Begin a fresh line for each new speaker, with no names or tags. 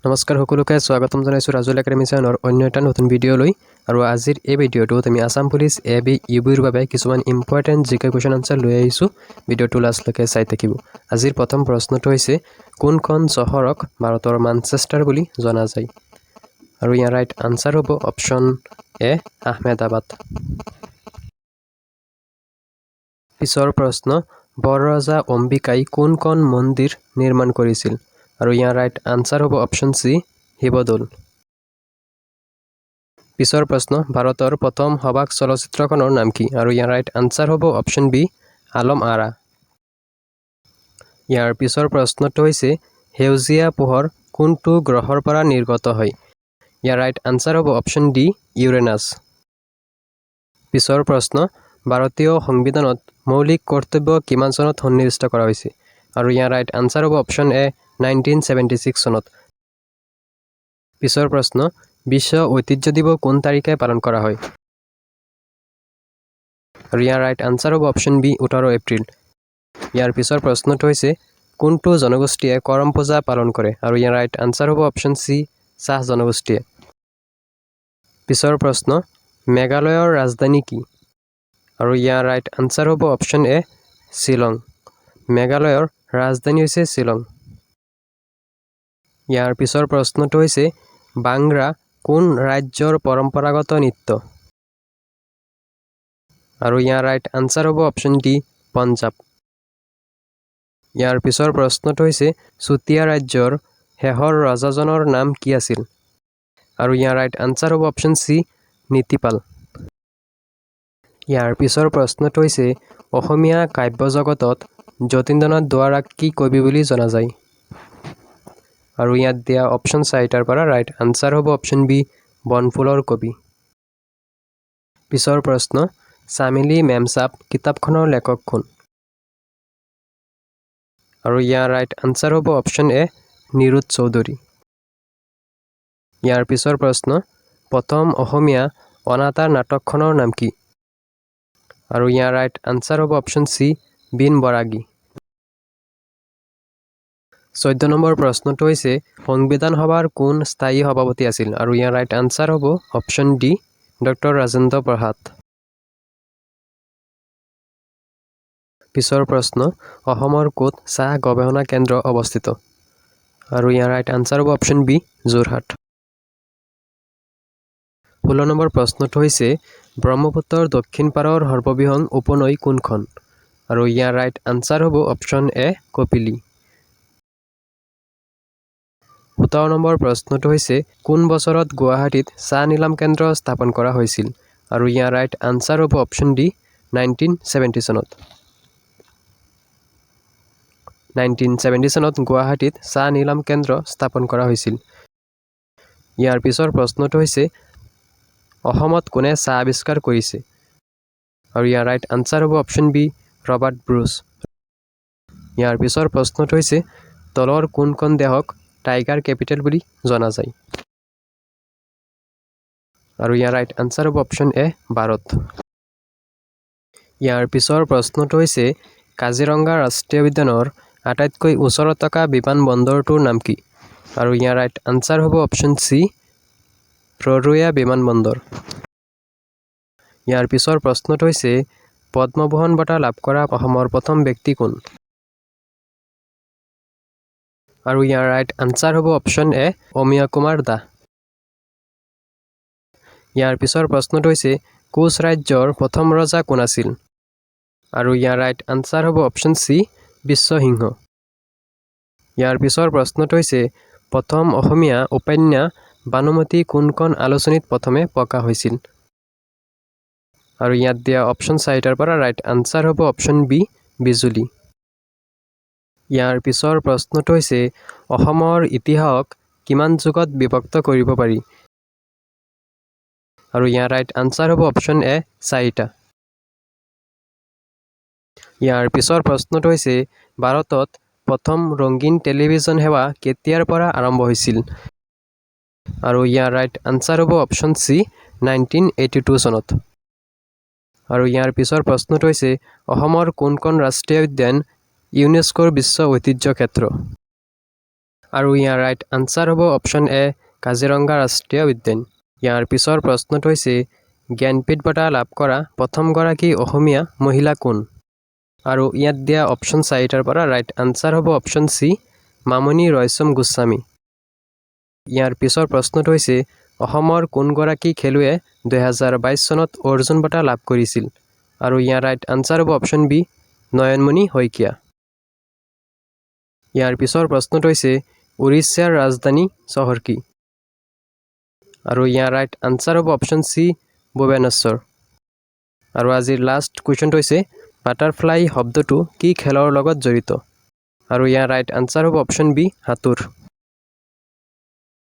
নমস্কাৰ সকলোকে স্বাগতম জনাইছোঁ ৰাজুল একাডেমি চেনেলৰ অন্য এটা নতুন ভিডিঅ'লৈ আৰু আজিৰ এই ভিডিঅ'টোত আমি আসাম পুলিচ AB UBৰ বাবে কিছুমান ইম্পৰ্টেণ্ট জিকে কুৱেশ্যন আনসাৰ লৈ আহিছোঁ। ভিডিঅ'টো লাষ্টলৈকে চাই থাকিব। আজিৰ প্ৰথম প্ৰশ্নটো হৈছে কোনখন চহৰক ভাৰতৰ মানচেষ্টাৰ বুলি জনা যায়? আৰু ইয়াৰ ৰাইট আনসাৰ হ'ব অপশ্যন এ আহমেদাবাদ। পিছৰ প্ৰশ্ন বৰৰজা অম্বিকাই কোনখন মন্দিৰ নিৰ্মাণ কৰিছিল? আৰু ইয়াৰ ৰাইট আনসাৰ হ'ব অপশ্যন চি শিৱদৌল। পিছৰ প্ৰশ্ন ভাৰতৰ প্ৰথম সবাক চলচ্চিত্ৰখনৰ নাম কি? আৰু ইয়াৰ ৰাইট আনসাৰ হ'ব অপশ্যন বি আলম আৰা। ইয়াৰ পিছৰ প্ৰশ্নটো হৈছে সেউজীয়া পোহৰ কোনটো গ্ৰহৰ পৰা নিৰ্গত হয়? ইয়াৰ ৰাইট আনসাৰ হ'ব অপশ্যন ডি ইউৰেনাছ। পিছৰ প্ৰশ্ন ভাৰতীয় সংবিধানত মৌলিক কৰ্তব্য কিমান চনত সন্নিৱিষ্ট কৰা হৈছে? আৰু ইয়াৰ ৰাইট আনসাৰ হ'ব অপশ্যন এ 1976 চনত। পিছৰ প্ৰশ্ন বিশ্ব ঐতিহ্য দিৱস কোন তাৰিখে পালন কৰা হয়? আৰু ইয়াৰ ৰাইট আনসাৰ হ'ব অপশ্যন বি 18 এপ্ৰিল। ইয়াৰ পিছৰ প্ৰশ্নটো হৈছে কোনটো জনগোষ্ঠীয়ে কৰম পূজা পালন কৰে? আৰু ইয়াৰ ৰাইট আনসাৰ হ'ব অপশ্যন চি চাহ জনগোষ্ঠীয়ে। পিছৰ প্ৰশ্ন মেঘালয়ৰ ৰাজধানী কি? আৰু ইয়াৰ ৰাইট আনসাৰ হ'ব অপশ্যন এ শ্বিলং। মেঘালয়ৰ ৰাজধানী হৈছে শ্বিলং। ইয়াৰ পিছৰ প্ৰশ্নটো হৈছে বাংৰা কোন ৰাজ্যৰ পৰম্পৰাগত নৃত্য? আৰু ইয়াৰ ৰাইট আনসাৰ হ'ব অপশ্যন ডি পঞ্জাৱ। ইয়াৰ পিছৰ প্ৰশ্নটো হৈছে চুতীয়া ৰাজ্যৰ শেষৰ ৰজাজনৰ নাম কি আছিল? আৰু ইয়াৰ ৰাইট আনসাৰ হ'ব অপশ্যন চি নীতিপাল। ইয়াৰ পিছৰ প্ৰশ্নটো হৈছে অসমীয়া কাব্য জগতত যতীন্দ্ৰনাথ দুৱৰাক কি কবি বুলি জনা যায়? আৰু ইয়াত দিয়া অপশ্যন 4টাৰ পৰা ৰাইট আনসাৰ হ'ব অপশ্যন বি বনফুলৰ কবি। পিছৰ প্ৰশ্ন চামেলি মেমচাপ কিতাপখনৰ লেখক কোন? আৰু ইয়াৰ ৰাইট আনসাৰ হ'ব অপশ্যন এ নিৰুদ চৌধুৰী। ইয়াৰ পিছৰ প্ৰশ্ন প্ৰথম অসমীয়া অনাতাঁৰ নাটকখনৰ নাম কি? আৰু ইয়াৰ ৰাইট আনসাৰ হ'ব অপশ্যন চি বীণ বৰাগী। 14 নম্বৰ প্ৰশ্নটো হৈছে সংবিধান সভাৰ কোন স্থায়ী সভাপতি আছিল? আৰু ইয়াৰ ৰাইট আনসাৰ হ'ব option D doctor Rajendra Prasad. পিছৰ প্ৰশ্ন অসমৰ ক'ত চাহ গৱেষণা কেন্দ্ৰ অৱস্থিত? আৰু ইয়াৰ ৰাইট আনসাৰ হ'ব অপশ্যন বি যোৰহাট। 16 নম্বৰ প্ৰশ্নটো হৈছে ব্ৰহ্মপুত্ৰৰ দক্ষিণ পাৰৰ সৰ্ববৃহৎ উপনৈ কোনখন? আৰু ইয়াৰ ৰাইট আনসাৰ হ'ব অপশ্যন এ কপিলী। 17 নম্বৰ প্ৰশ্নটো হৈছে কোন বছৰত গুৱাহাটীত চাহ নিলাম কেন্দ্ৰ স্থাপন কৰা হৈছিল? আৰু ইয়াৰ ৰাইট আনসাৰ হ'ব অপশ্যন ডি 1970 চনত। 1970 চনত গুৱাহাটীত চাহ নিলাম কেন্দ্ৰ স্থাপন কৰা হৈছিল। ইয়াৰ পিছৰ প্ৰশ্নটো হৈছে অসমত কোনে চাহ আৱিষ্কাৰ কৰিছে? আৰু ইয়াৰ ৰাইট আনসাৰ হ'ব অপশ্যন বি ৰবাৰ্ট ব্ৰুচ। ইয়াৰ পিছৰ প্ৰশ্নটো হৈছে তলৰ কোনখন দেশক টাইগাৰ কেপিটেল বুলি জনা যায়? আৰু ইয়াৰ ৰাইট আনসাৰ হ'ব অপশ্যন এ ভাৰত। ইয়াৰ পিছৰ প্ৰশ্নটো হৈছে কাজিৰঙা ৰাষ্ট্ৰীয় উদ্যানৰ আটাইতকৈ ওচৰত থকা বিমানবন্দৰটোৰ নাম কি? আৰু ইয়াৰ ৰাইট আনসাৰ হ'ব অপশ্যন চি ৰৰৈয়া বিমানবন্দৰ। ইয়াৰ পিছৰ প্ৰশ্নটো হৈছে পদ্মভূষণ বঁটা লাভ কৰা অসমৰ প্ৰথম ব্যক্তি কোন? আৰু ইয়াৰ ৰাইট আনসাৰ হ'ব অপশ্যন এ অমিয় কুমাৰ দাস। ইয়াৰ পিছৰ প্ৰশ্নটো হৈছে কোচ ৰাজ্যৰ প্ৰথম ৰজা কোন আছিল? আৰু ইয়াৰ ৰাইট আনসাৰ হ'ব অপশ্যন চি বিশ্বসিংহ। ইয়াৰ পিছৰ প্ৰশ্নটো হৈছে প্ৰথম অসমীয়া উপন্যাস বানুমতী কোনখন আলোচনীত প্ৰথমে প্ৰকাশ হৈছিল? আৰু ইয়াত দিয়া অপশ্যন 4টাৰ পৰা ৰাইট আনসাৰ হ'ব অপশ্যন বি বিজুলী। ইয়াৰ পিছৰ প্ৰশ্নটো হৈছে অসমৰ ইতিহাসক কিমান যুগত বিভক্ত কৰিব পাৰি? আৰু ইয়াৰ ৰাইট আনসাৰ হ'ব অপশ্যন এ 4টা। ইয়াৰ পিছৰ প্ৰশ্নটো হৈছে ভাৰতত প্ৰথম ৰঙীন টেলিভিছন সেৱা কেতিয়াৰ পৰা আৰম্ভ হৈছিল? আৰু ইয়াৰ ৰাইট আনসাৰ হ'ব অপশ্যন চি 1982 চনত। আৰু ইয়াৰ পিছৰ প্ৰশ্নটো হৈছে অসমৰ কোনখন ৰাষ্ট্ৰীয় উদ্যান ইউনেস্কোৰ বিশ্ব ঐতিহ্য ক্ষেত্ৰ? আৰু ইয়াৰ ৰাইট আনচাৰ হ'ব অপশ্যন এ কাজিৰঙা ৰাষ্ট্ৰীয় উদ্যান। ইয়াৰ পিছৰ প্ৰশ্নটো হৈছে জ্ঞানপীঠ বঁটা লাভ কৰা প্ৰথমগৰাকী অসমীয়া মহিলা কোন? আৰু ইয়াত দিয়া অপশ্যন 4টাৰ পৰা ৰাইট আনচাৰ হ'ব অপশ্যন চি মামণি ৰয়ছম গোস্বামী। ইয়াৰ পিছৰ প্ৰশ্নটো হৈছে অসমৰ কোনগৰাকী খেলুৱৈয়ে 2022 চনত অৰ্জুন বঁটা লাভ কৰিছিল? আৰু ইয়াৰ ৰাইট আনচাৰ হ'ব অপশ্যন বি নয়নমণি শইকীয়া। ইয়াৰ পিছৰ প্ৰশ্নটো হৈছে উৰিষ্যাৰ ৰাজধানী চহৰ কি? আৰু ইয়াৰ ৰাইট আনচাৰ হ'ব অপশ্যন চি ভুৱনেশ্বৰ। আৰু আজিৰ লাষ্ট কুৱেশ্যনটো হৈছে বাটাৰফ্লাই শব্দটো কি খেলৰ লগত জড়িত? আৰু ইয়াৰ ৰাইট আনচাৰ হ'ব অপশ্যন বি সাঁতোৰ।